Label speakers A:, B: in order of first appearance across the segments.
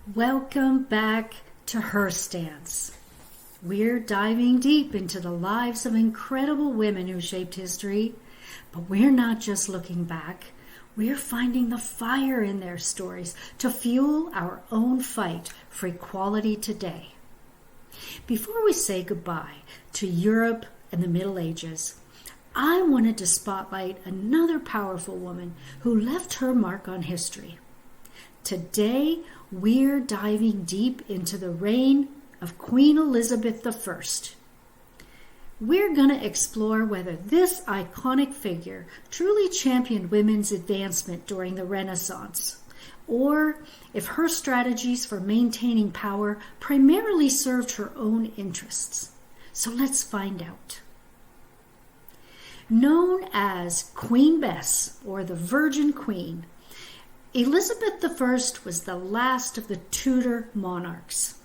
A: Welcome back to HerStance. We're diving deep into the lives of incredible women who shaped history, but we're not just looking back. We're finding the fire in their stories to fuel our own fight for equality today. Before we say goodbye to Europe and the Middle Ages, I wanted to spotlight another powerful woman who left her mark on history. Today, we're diving deep into the reign of Queen Elizabeth I. We're going to explore whether this iconic figure truly championed women's advancement during the Renaissance, or if her strategies for maintaining power primarily served her own interests. So let's find out. Known as Queen Bess, or the Virgin Queen, Elizabeth I was the last of the Tudor monarchs.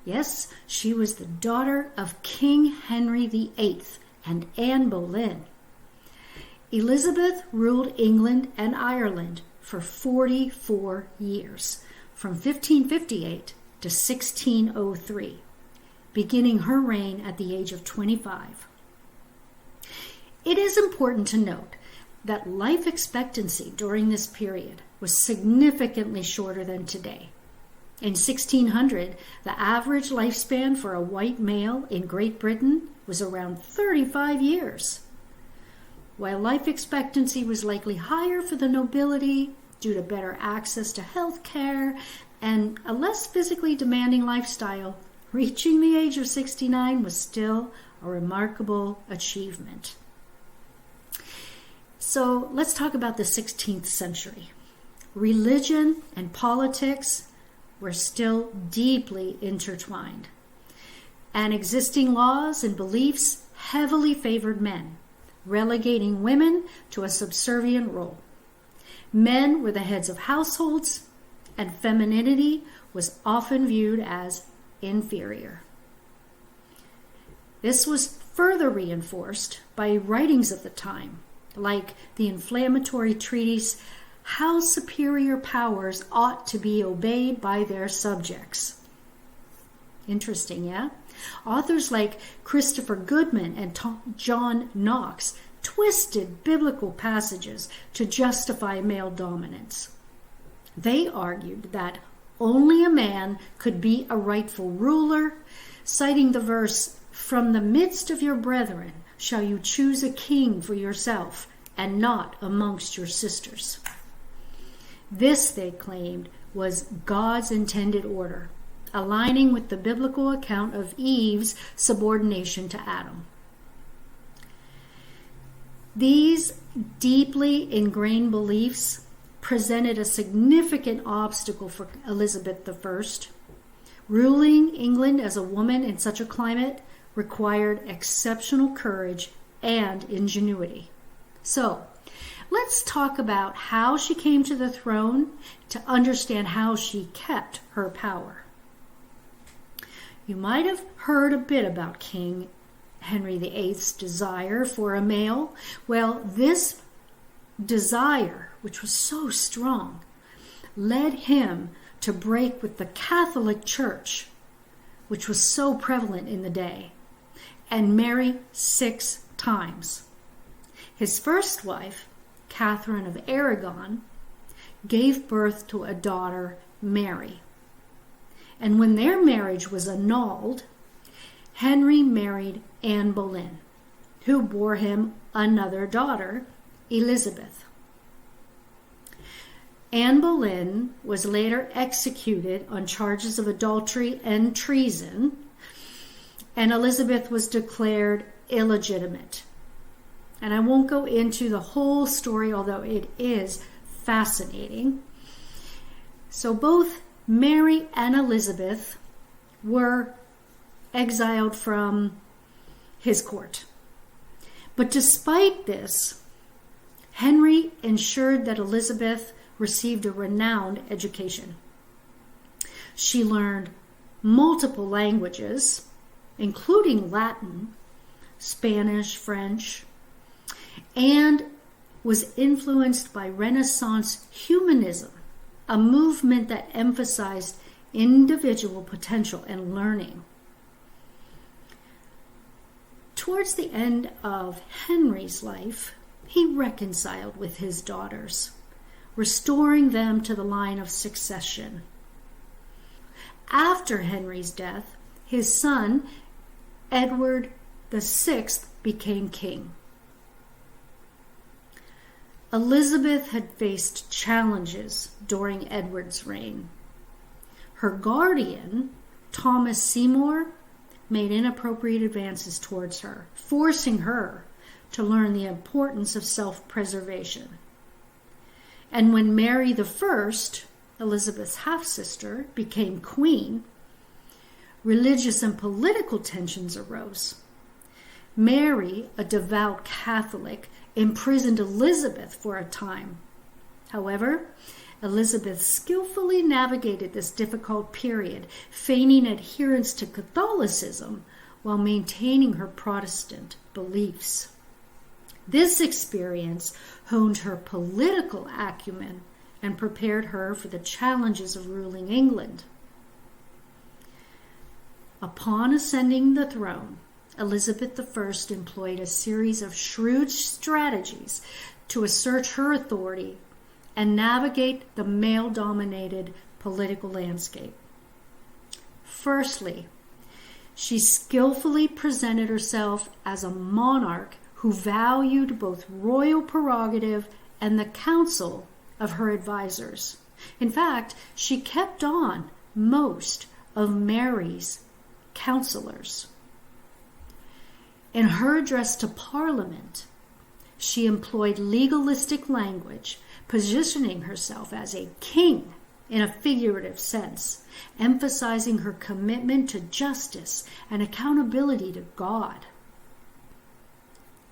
A: Yes, she was the daughter of King Henry VIII and Anne Boleyn. Elizabeth ruled England and Ireland for 44 years, from 1558 to 1603, beginning her reign at the age of 25. It is important to note that life expectancy during this period was significantly shorter than today. In 1600, the average lifespan for a white male in Great Britain was around 35 years, while life expectancy was likely higher for the nobility due to better access to health care and a less physically demanding lifestyle. Reaching the age of 69 was still a remarkable achievement. So let's talk about the 16th century. Religion and politics were still deeply intertwined, and existing laws and beliefs heavily favored men, relegating women to a subservient role. Men were the heads of households, and femininity was often viewed as inferior. This was further reinforced by writings of the time, like the inflammatory treatise How Superior Powers Ought to be Obeyed by Their Subjects. Interesting, yeah? Authors like Christopher Goodman and John Knox twisted biblical passages to justify male dominance. They argued that only a man could be a rightful ruler, citing the verse, "From the midst of your brethren shall you choose a king for yourself, and not amongst your sisters." This, they claimed, was God's intended order, aligning with the biblical account of Eve's subordination to Adam. These deeply ingrained beliefs presented a significant obstacle for Elizabeth I. Ruling England as a woman in such a climate required exceptional courage and ingenuity. So, let's talk about how she came to the throne to understand how she kept her power. You might have heard a bit about King Henry VIII's desire for a male. Well, this desire, which was so strong, led him to break with the Catholic Church, which was so prevalent in the day, and marry 6 times. His first wife, Catherine of Aragon, gave birth to a daughter, Mary. And when their marriage was annulled, Henry married Anne Boleyn, who bore him another daughter, Elizabeth. Anne Boleyn was later executed on charges of adultery and treason, and Elizabeth was declared illegitimate. And I won't go into the whole story, although it is fascinating. So both Mary and Elizabeth were exiled from his court. But despite this, Henry ensured that Elizabeth received a renowned education. She learned multiple languages, including Latin, Spanish, French, and was influenced by Renaissance humanism a movement that emphasized individual potential and learning. Towards the end of Henry's life, he reconciled with his daughters, restoring them to the line of succession. After Henry's death, his son, Edward VI, became king. Elizabeth had faced challenges during Edward's reign. Her guardian, Thomas Seymour, made inappropriate advances towards her, forcing her to learn the importance of self-preservation. And when Mary I, Elizabeth's half-sister, became queen, religious and political tensions arose. Mary, a devout Catholic, imprisoned Elizabeth for a time. However, Elizabeth skillfully navigated this difficult period, feigning adherence to Catholicism while maintaining her Protestant beliefs. This experience honed her political acumen and prepared her for the challenges of ruling England. Upon ascending the throne, Elizabeth I employed a series of shrewd strategies to assert her authority and navigate the male-dominated political landscape. Firstly, she skillfully presented herself as a monarch who valued both royal prerogative and the counsel of her advisors. In fact, she kept on most of Mary's counselors. In her address to Parliament, she employed legalistic language, positioning herself as a king in a figurative sense, emphasizing her commitment to justice and accountability to God.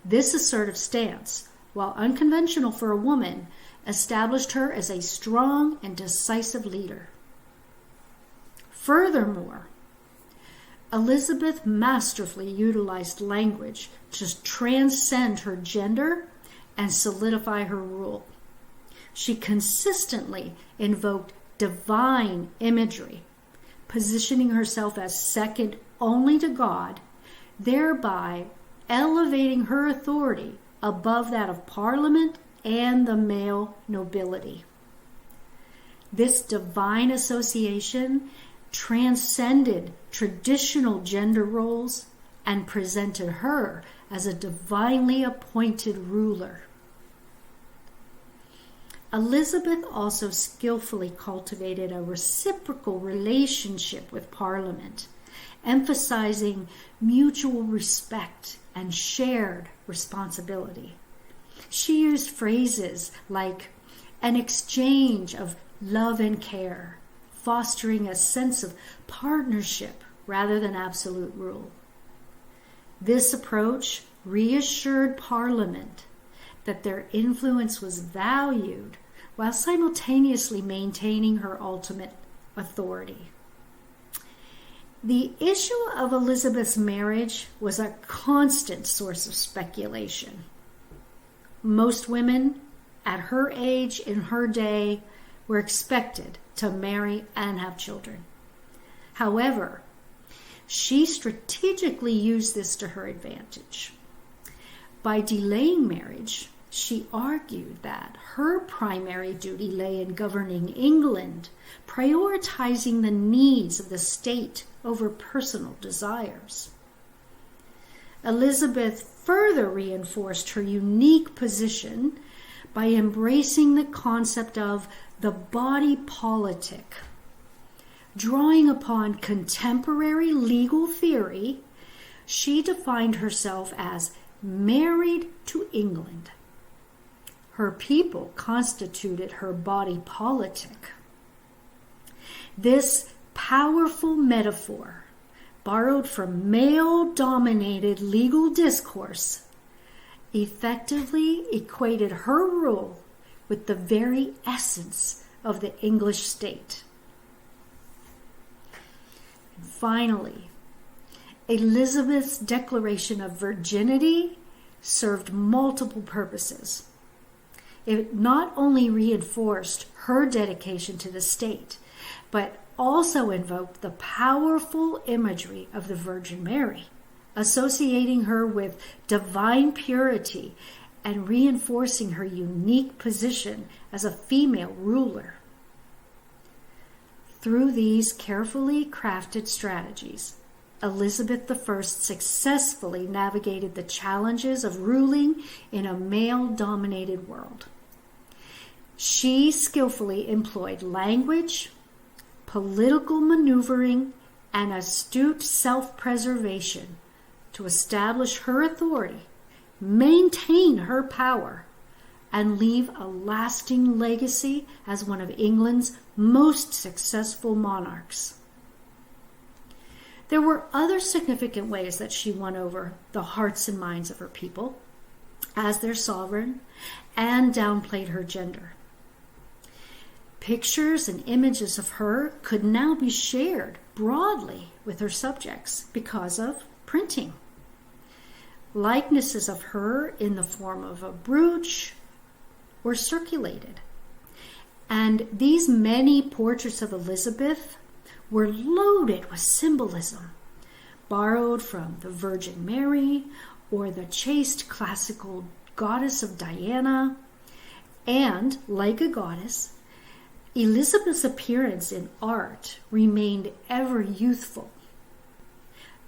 A: This assertive stance, while unconventional for a woman, established her as a strong and decisive leader. Furthermore, Elizabeth masterfully utilized language to transcend her gender and solidify her rule. She consistently invoked divine imagery, positioning herself as second only to God, thereby elevating her authority above that of Parliament and the male nobility. This divine association transcended traditional gender roles and presented her as a divinely appointed ruler. Elizabeth also skillfully cultivated a reciprocal relationship with Parliament, emphasizing mutual respect and shared responsibility. She used phrases like an exchange of love and care, fostering a sense of partnership rather than absolute rule. This approach reassured Parliament that their influence was valued while simultaneously maintaining her ultimate authority. The issue of Elizabeth's marriage was a constant source of speculation. Most women at her age in her day were expected to marry and have children. However, she strategically used this to her advantage. By delaying marriage, she argued that her primary duty lay in governing England, prioritizing the needs of the state over personal desires. Elizabeth further reinforced her unique position by embracing the concept of the body politic. Drawing upon contemporary legal theory, she defined herself as married to England. Her people constituted her body politic. This powerful metaphor, borrowed from male-dominated legal discourse, effectively equated her rule with the very essence of the English state. And finally, Elizabeth's declaration of virginity served multiple purposes. It not only reinforced her dedication to the state, but also invoked the powerful imagery of the Virgin Mary, associating her with divine purity and reinforcing her unique position as a female ruler. Through these carefully crafted strategies, Elizabeth I successfully navigated the challenges of ruling in a male-dominated world. She skillfully employed language, political maneuvering, and astute self-preservation to establish her authority, maintain her power, and leave a lasting legacy as one of England's most successful monarchs. There were other significant ways that she won over the hearts and minds of her people as their sovereign and downplayed her gender. Pictures and images of her could now be shared broadly with her subjects because of printing. Likenesses of her in the form of a brooch were circulated. And these many portraits of Elizabeth were loaded with symbolism, borrowed from the Virgin Mary or the chaste classical goddess of Diana. And, like a goddess, Elizabeth's appearance in art remained ever youthful.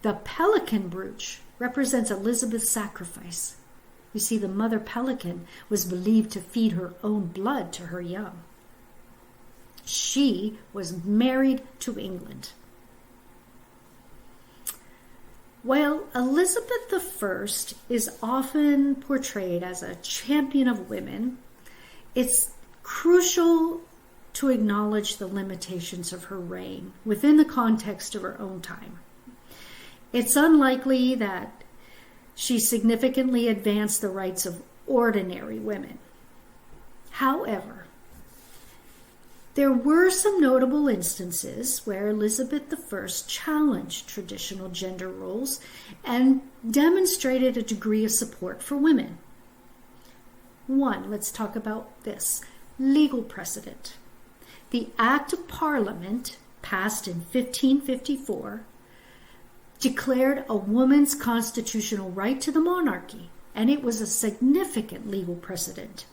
A: The pelican brooch represents Elizabeth's sacrifice. You see, the mother pelican was believed to feed her own blood to her young. She was married to England. While Elizabeth I is often portrayed as a champion of women, it's crucial to acknowledge the limitations of her reign within the context of her own time. It's unlikely that she significantly advanced the rights of ordinary women. However, there were some notable instances where Elizabeth I challenged traditional gender roles and demonstrated a degree of support for women. One, let's talk about this, legal precedent. The Act of Parliament, passed in 1554, declared a woman's constitutional right to the monarchy, and it was a significant legal precedent.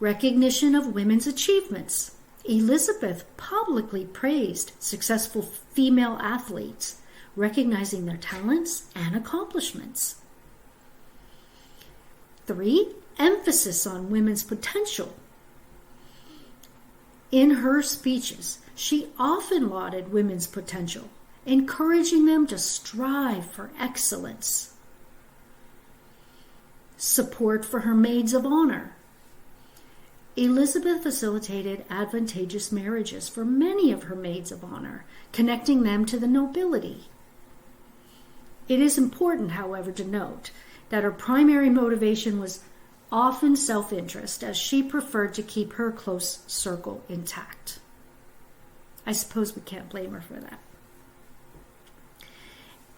A: Recognition of women's achievements. Elizabeth publicly praised successful female athletes, recognizing their talents and accomplishments. 3, emphasis on women's potential. In her speeches, she often lauded women's potential, encouraging them to strive for excellence. Support for her maids of honor. Elizabeth facilitated advantageous marriages for many of her maids of honor, connecting them to the nobility. It is important, however, to note that her primary motivation was often self-interest, as she preferred to keep her close circle intact. I suppose we can't blame her for that.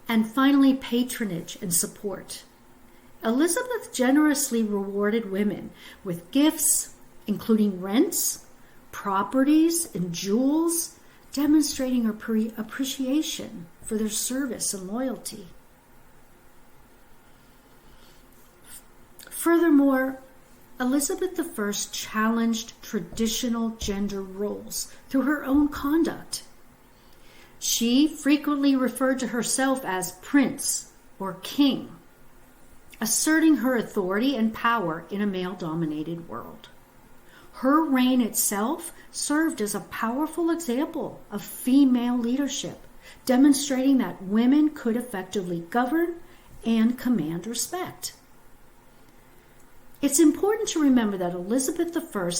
A: And finally, patronage and support. Elizabeth generously rewarded women with gifts, including rents, properties, and jewels, demonstrating her appreciation for their service and loyalty. Furthermore, Elizabeth I challenged traditional gender roles through her own conduct. She frequently referred to herself as prince or king, asserting her authority and power in a male-dominated world. Her reign itself served as a powerful example of female leadership, demonstrating that women could effectively govern and command respect. It's important to remember that Elizabeth I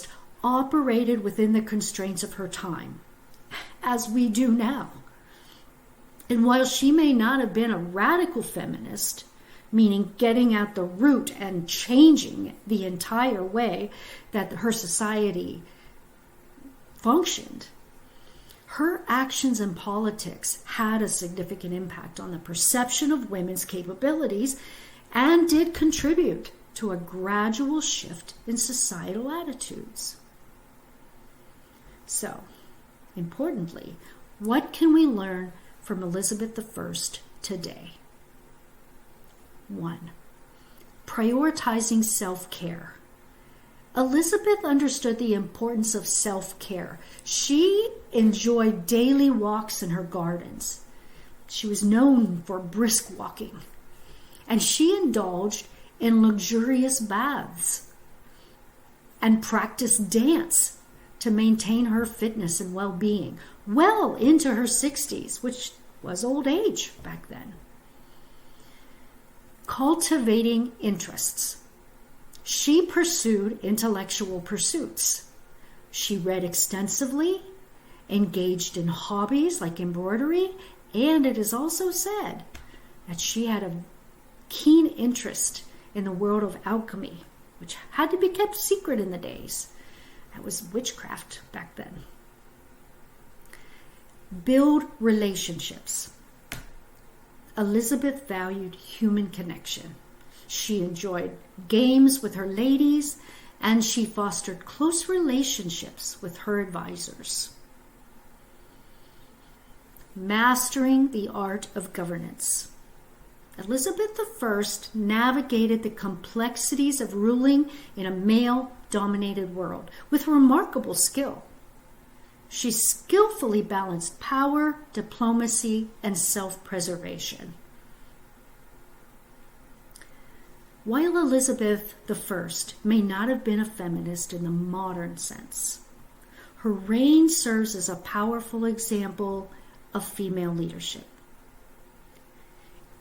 A: operated within the constraints of her time, as we do now. And while she may not have been a radical feminist, meaning getting at the root and changing the entire way that her society functioned, her actions and politics had a significant impact on the perception of women's capabilities and did contribute to a gradual shift in societal attitudes. So, importantly, what can we learn from Elizabeth I today? 1. Prioritizing self-care. Elizabeth understood the importance of self-care. She enjoyed daily walks in her gardens. She was known for brisk walking. And she indulged in luxurious baths and practiced dance to maintain her fitness and well-being well into her 60s, which was old age back then. Cultivating interests. She pursued intellectual pursuits. She read extensively, engaged in hobbies like embroidery, and it is also said that she had a keen interest in the world of alchemy, which had to be kept secret in the days. That was witchcraft back then. Build relationships. Elizabeth valued human connection. She enjoyed games with her ladies, and she fostered close relationships with her advisors. Mastering the art of governance. Elizabeth I navigated the complexities of ruling in a male-dominated world with remarkable skill. She skillfully balanced power, diplomacy, and self-preservation. While Elizabeth I may not have been a feminist in the modern sense, her reign serves as a powerful example of female leadership.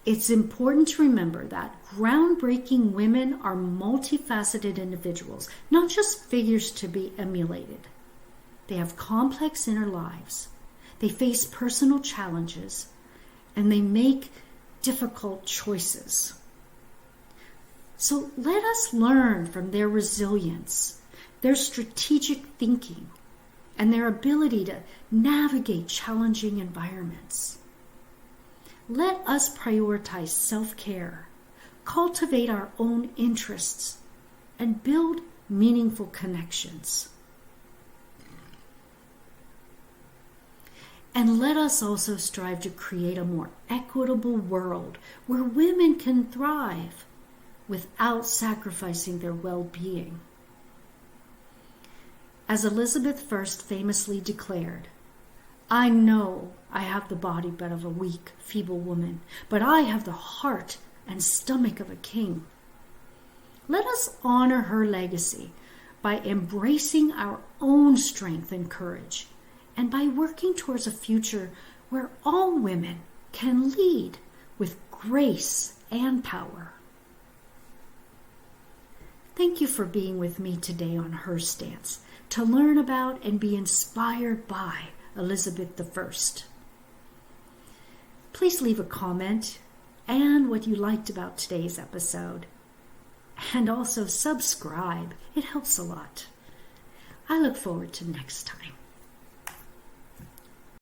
A: It's important to remember that groundbreaking women are multifaceted individuals, not just figures to be emulated. They have complex inner lives. They face personal challenges, and they make difficult choices. So let us learn from their resilience, their strategic thinking, and their ability to navigate challenging environments. Let us prioritize self-care, cultivate our own interests, and build meaningful connections. And let us also strive to create a more equitable world where women can thrive without sacrificing their well-being. As Elizabeth I famously declared, "I know I have the body but of a weak, feeble woman, but I have the heart and stomach of a king." Let us honor her legacy by embracing our own strength and courage, and by working towards a future where all women can lead with grace and power. Thank you for being with me today on HerStance to learn about and be inspired by Elizabeth I. Please leave a comment and what you liked about today's episode. And also subscribe. It helps a lot. I look forward to next time.